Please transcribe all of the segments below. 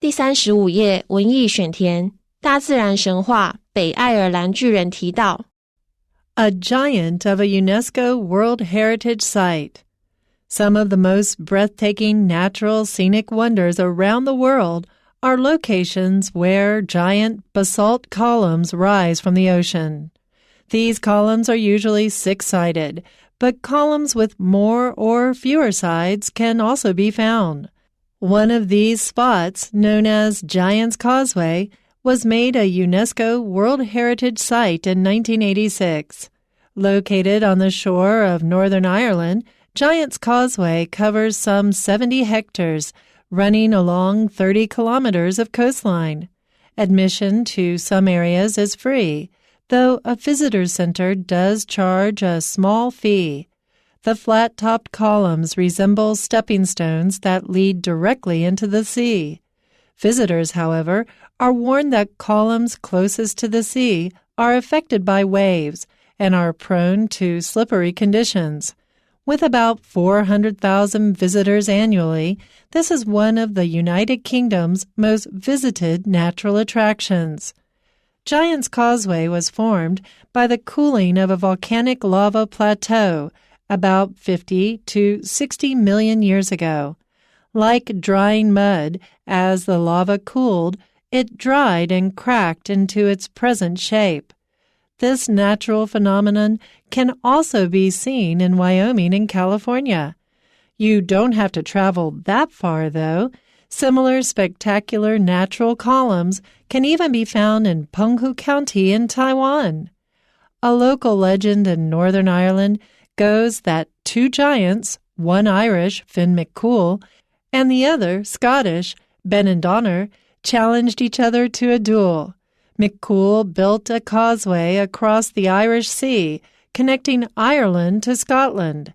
第35页文艺选填，大自然神话北爱尔兰巨人提到 A giant of a UNESCO World Heritage Site. Some of the most breathtaking natural scenic wonders around the world are locations where giant basalt columns rise from the ocean. These columns are usually six-sided, but columns with more or fewer sides can also be found. One of these spots, known as Giant's Causeway, was made a UNESCO World Heritage Site in 1986. Located on the shore of Northern Ireland, Giant's Causeway covers some 70 hectares, running along 30 kilometers of coastline. Admission to some areas is free, though a visitor center does charge a small fee. The flat-topped columns resemble stepping stones that lead directly into the sea. Visitors, however, are warned that columns closest to the sea are affected by waves and are prone to slippery conditions. With about 400,000 visitors annually, this is one of the United Kingdom's most visited natural attractions. Giant's Causeway was formed by the cooling of a volcanic lava plateau about 50 to 60 million years ago. Like drying mud, as the lava cooled, it dried and cracked into its present shape. This natural phenomenon can also be seen in Wyoming and California. You don't have to travel that far, though. Similar spectacular natural columns can even be found in Penghu County in Taiwan. A local legend in Northern Ireland goes that two giants, one Irish, Finn McCool, and the other, Scottish, Ben and Donner, challenged each other to a duel. McCool built a causeway across the Irish Sea, connecting Ireland to Scotland.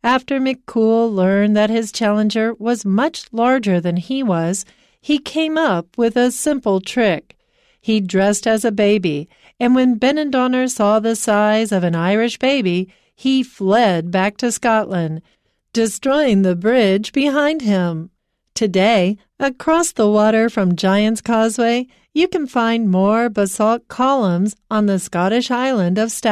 After McCool learned that his challenger was much larger than he was, he came up with a simple trick. He dressed as a baby, and when Ben and Donner saw the size of an Irish baby, he fled back to Scotland, destroying the bridge behind him. Today, across the water from Giant's Causeway, you can find more basalt columns on the Scottish island of Stafford.